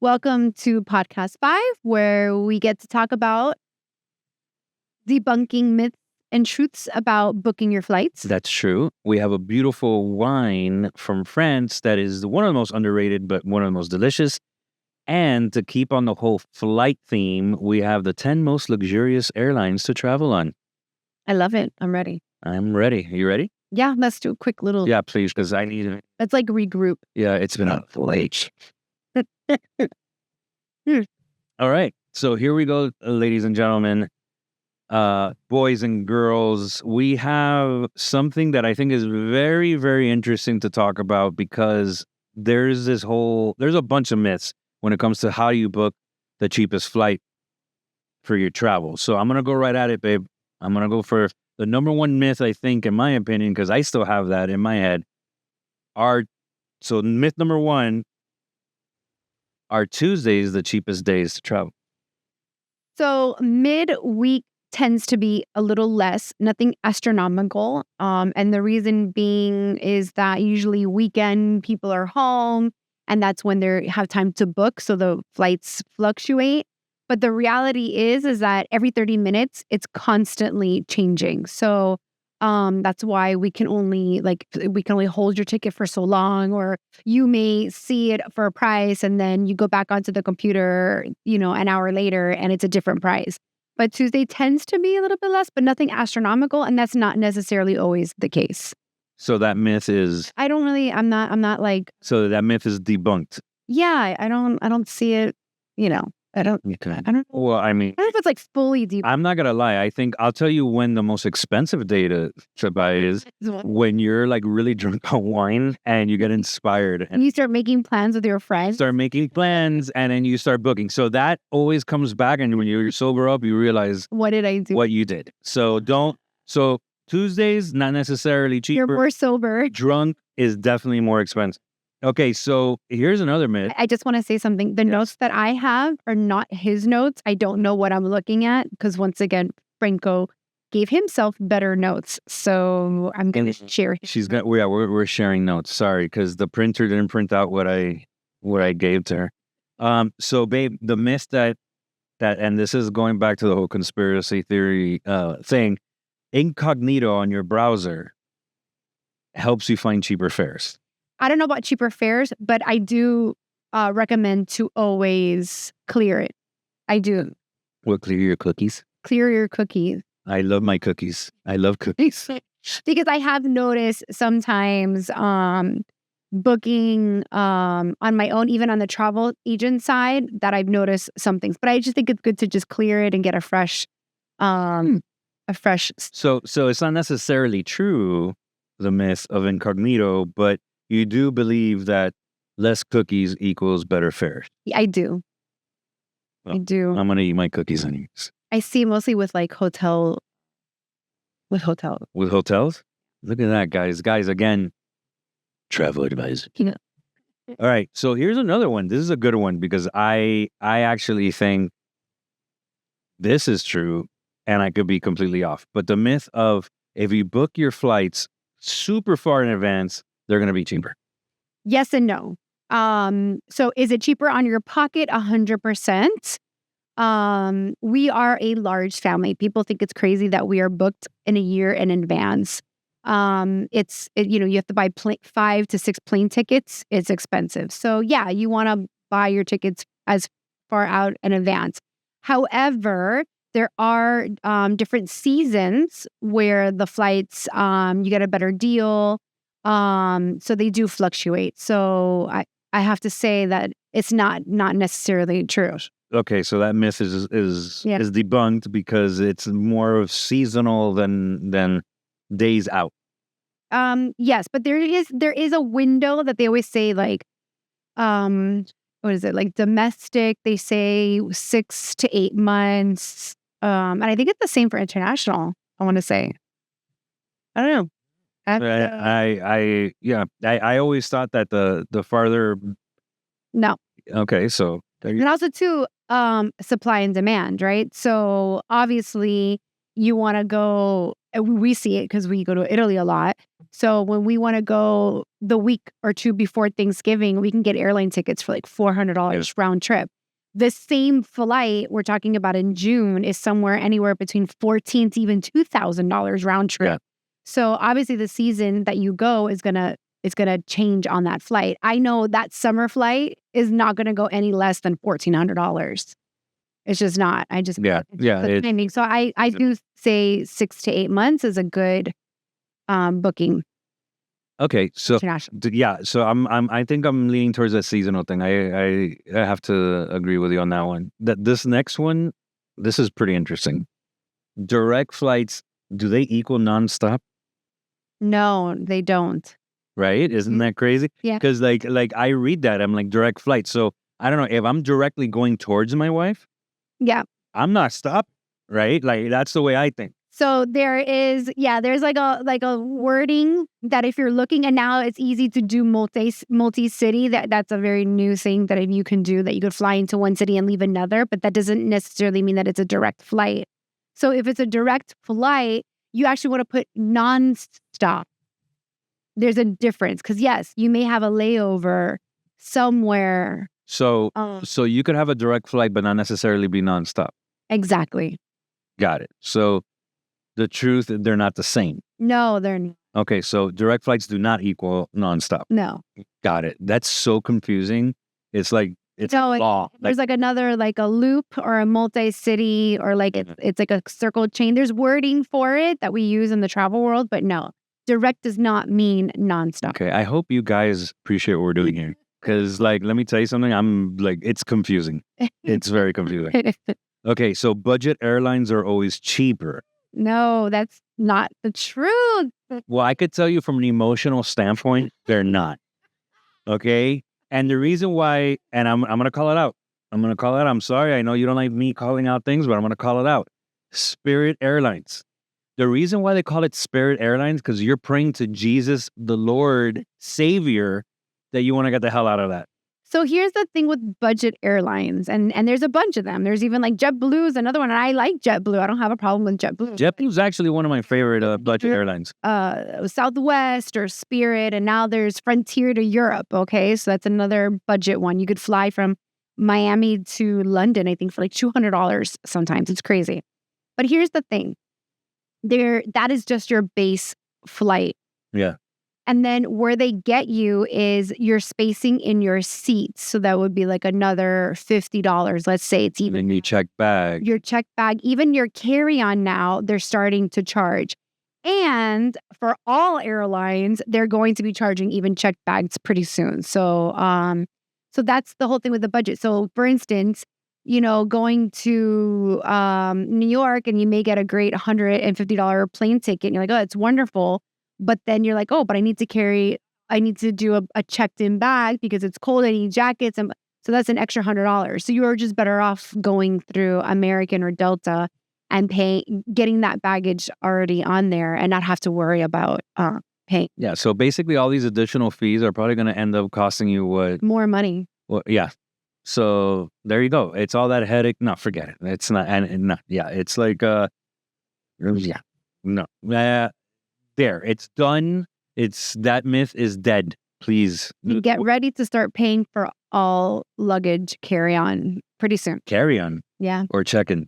Welcome to Podcast 5, where we get to talk about debunking myths and truths about booking your flights. That's true. We have a beautiful wine from France that is one of the most underrated, but one of the most delicious. And to keep on the whole flight theme, we have the 10 most luxurious airlines to travel on. I love it. I'm ready. I'm ready. You ready? Yeah, let's do a quick little... Yeah, please, because I need it. Let's like regroup. Yeah, it's been a late. All right. So here we go, ladies and gentlemen, boys and girls. We have something that I think is very, very interesting to talk about because there's a bunch of myths when it comes to how you book the cheapest flight for your travel. So I'm going to go right at it, babe. I'm going to go for the number one myth, I think, in my opinion, because I still have that in my head. So myth number one, are Tuesdays the cheapest days to travel? So midweek tends to be a little less, nothing astronomical. And the reason being is that usually weekend people are home and that's when they have time to book. So the flights fluctuate. But the reality is that every 30 minutes, it's constantly changing. So that's why we can only hold your ticket for so long, or you may see it for a price and then you go back onto the computer, an hour later and it's a different price. But Tuesday tends to be a little bit less, but nothing astronomical. And that's not necessarily always the case. So that myth is... I'm not like... So that myth is debunked. Yeah, I don't see it, I don't know. Well, I mean, I don't know if it's like fully deep. I'm not gonna lie. I think I'll tell you when the most expensive day to buy is when you're like really drunk on wine and you get inspired and you start making plans with your friends. Start making plans and then you start booking. So that always comes back, and when you're sober up, you realize what did I do? What you did. So Tuesdays not necessarily cheaper. You're more sober. Drunk is definitely more expensive. Okay, so here's another myth. I just want to say something. The notes that I have are not his notes. I don't know what I'm looking at because once again, Franco gave himself better notes. So I'm going to share. We're sharing notes. Sorry, because the printer didn't print out what I gave to her. So babe, the myth that and this is going back to the whole conspiracy theory thing, incognito on your browser helps you find cheaper fares. I don't know about cheaper fares, but I do recommend to always clear it. I do. What, clear your cookies? Clear your cookies. I love my cookies. I love cookies. Because I have noticed sometimes booking on my own, even on the travel agent side, that I've noticed some things. But I just think it's good to just clear it and get a fresh. So it's not necessarily true, the myth of incognito, but you do believe that less cookies equals better fares. I do. Well, I do. I'm going to eat my cookies anyways. I see mostly with like hotels. With hotels? Look at that, guys. Guys, again, travel advice. Yeah. All right. So here's another one. This is a good one because I actually think this is true and I could be completely off. But the myth of if you book your flights super far in advance, they're going to be cheaper. Yes and no. So is it cheaper on your pocket? 100%. We are a large family. People think it's crazy that we are booked in a year in advance. You have to buy 5 to 6 plane tickets. It's expensive. So yeah, you want to buy your tickets as far out in advance. However, there are different seasons where the flights, you get a better deal. So they do fluctuate. So I have to say that it's not necessarily true. Okay, so that myth is debunked because it's more of seasonal than days out. Yes, but there is a window that they always say, like, what is it? Like domestic, they say 6 to 8 months. And I think it's the same for international, I want to say. I don't know. I always thought that the farther. No. Okay, so and also too, supply and demand, right? So obviously you want to go, we see it because we go to Italy a lot. So when we want to go the week or two before Thanksgiving, we can get airline tickets for like $400 round trip. The same flight we're talking about in June is somewhere anywhere between $1,400 to even $2,000 round trip. Yeah. So obviously the season that you go is gonna change on that flight. I know that summer flight is not gonna go any less than $1,400. It's just not. It's the timing. So I do say 6 to 8 months is a good booking. Okay, so International. so I think I'm leaning towards that seasonal thing. I have to agree with you on that one. That this next one, this is pretty interesting. Direct flights, do they equal nonstop? No, they don't. Right? Isn't that crazy? Yeah. Because like I read that, I'm like direct flight. So I don't know if I'm directly going towards my wife. Yeah. I'm not stopped, right? Like that's the way I think. So there's like a wording that if you're looking, and now it's easy to do multi-city. That's a very new thing that if you can do, that you could fly into one city and leave another, but that doesn't necessarily mean that it's a direct flight. So if it's a direct flight, you actually want to put non-stop. There's a difference because yes, you may have a layover somewhere. So you could have a direct flight, but not necessarily be nonstop. Exactly. Got it. So the truth, they're not the same. No, they're not. Okay, so direct flights do not equal nonstop. No. Got it. That's so confusing. It's like it's law. There's like another, like a loop or a multi-city or like it's like a circle chain. There's wording for it that we use in the travel world, but no, direct does not mean nonstop. Okay, I hope you guys appreciate what we're doing here. Because like, let me tell you something. I'm like, it's confusing. It's very confusing. Okay, so budget airlines are always cheaper. No, that's not the truth. Well, I could tell you from an emotional standpoint, they're not. Okay? And the reason why, and I'm going to call it out. I'm sorry. I know you don't like me calling out things, but I'm going to call it out. Spirit Airlines. The reason why they call it Spirit Airlines, because you're praying to Jesus, the Lord, Savior, that you want to get the hell out of that. So here's the thing with budget airlines, and there's a bunch of them. There's even like JetBlue is another one, and I like JetBlue. I don't have a problem with JetBlue. JetBlue is actually one of my favorite budget airlines. Southwest or Spirit, and now there's Frontier to Europe. Okay, so that's another budget one. You could fly from Miami to London, I think, for like $200 sometimes. It's crazy. But here's the thing: that is just your base flight. Yeah. And then where they get you is your spacing in your seats. So that would be like another $50. Let's say it's even. And your check bag. Your check bag, even your carry-on now, they're starting to charge. And for all airlines, they're going to be charging even check bags pretty soon. So so that's the whole thing with the budget. So for instance, going to New York and you may get a great $150 plane ticket and you're like, oh, it's wonderful. But then you're like, oh, but I need to do a checked-in bag because it's cold. I need jackets. And so that's an extra $100. So you are just better off going through American or Delta and getting that baggage already on there and not have to worry about paying. Yeah. So basically all these additional fees are probably going to end up costing you what? More money. Well, yeah. So there you go. It's all that headache. No, forget it. It's not. And no, yeah. It's like, yeah. No. There, it's done. That myth is dead. Please get ready to start paying for all luggage carry-on pretty soon. Carry-on, yeah, or check-in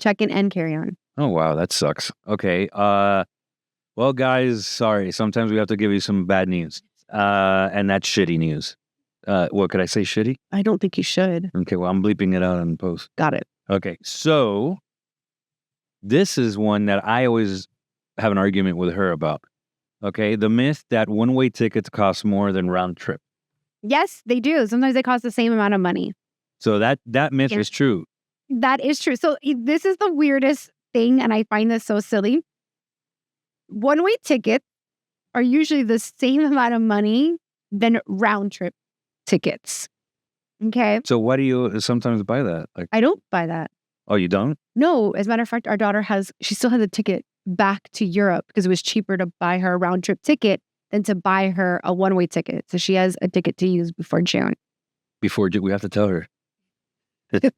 and carry-on. Oh wow, that sucks. Okay, well, guys, sorry. Sometimes we have to give you some bad news, and that's shitty news. What could I say? Shitty? I don't think you should. Okay, well, I'm bleeping it out on post. Got it. Okay, so this is one that I always have an argument with her about. Okay, the myth that one-way tickets cost more than round trip. Yes, they do. Sometimes they cost the same amount of money. So that myth is true. That is true. So this is the weirdest thing, and I find this so silly. One-way tickets are usually the same amount of money than round trip tickets. Okay. So why do you sometimes buy that? Like, I don't buy that. Oh, you don't? No. As a matter of fact, our daughter she still has a ticket back to Europe because it was cheaper to buy her a round trip ticket than to buy her a one-way ticket. So she has a ticket to use before June. Before June, we have to tell her. Because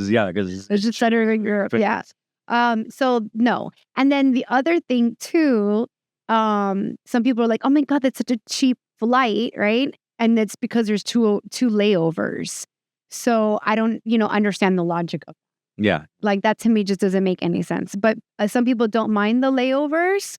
It's just send her in Europe. Yeah. So no. And then the other thing too, some people are like, "Oh my God, that's such a cheap flight," right? And it's because there's two layovers. So I don't, understand the logic of Yeah. like that to me just doesn't make any sense. But some people don't mind the layovers,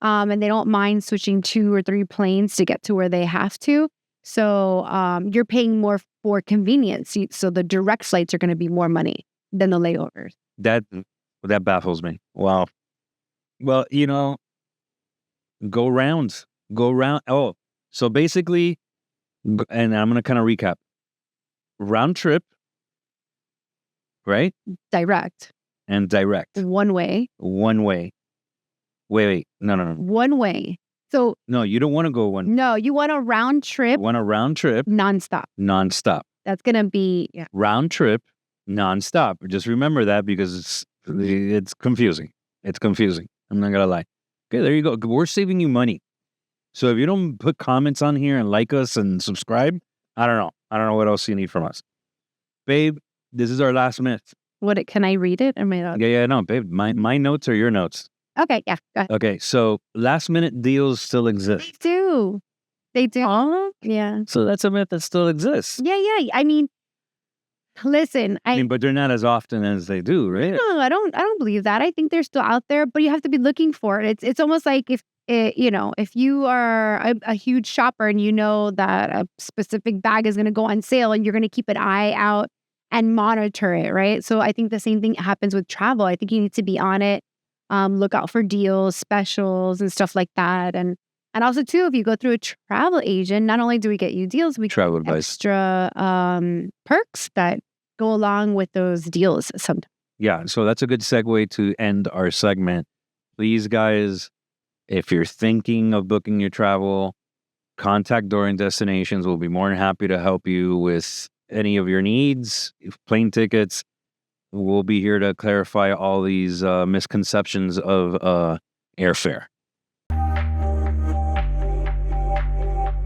and they don't mind switching 2 or 3 planes to get to where they have to. So you're paying more for convenience. So the direct flights are going to be more money than the layovers. That baffles me. Wow. Well, go rounds. Go round. Oh, so basically, and I'm going to kind of recap. Round trip, right? Direct, And direct. one way, One way. Wait. No. one way. So No, you don't want to go one. no, you want a round You trip, want a round trip, nonstop. nonstop. That's gonna be Round trip, nonstop. Just remember that because it's confusing. It's confusing. I'm not gonna lie. Okay, there you go. We're saving you money. So if you don't put comments on here and like us and subscribe, I don't know. I don't know what else you need from us, babe. This is our last myth. Can I read it? Yeah, no, babe. My notes are your notes. Okay, yeah, go ahead. Okay, so last minute deals still They exist. do. They do. Huh? Yeah. So that's a myth that still exists. Yeah. I mean, listen, I mean, but they're not as often as they do, right? no, I don't believe that. I think they're still out there, but you have to be looking for it. It's almost like if you are a huge shopper and you know that a specific bag is going to go on sale and you're going to keep an eye out and monitor it, right? So I think the same thing happens with travel. I think you need to be on it, look out for deals, specials, and stuff like that, and also too, if you go through a travel agent, not only do we get you deals, we Travel get advice. extra perks that go along with those deals sometimes. Yeah, so that's a good segue to end our segment. Please, guys, if you're thinking of booking your travel, contact Dorian Destinations. We'll be more than happy to help you with any of your needs, plane tickets. We'll be here to clarify all these misconceptions of airfare.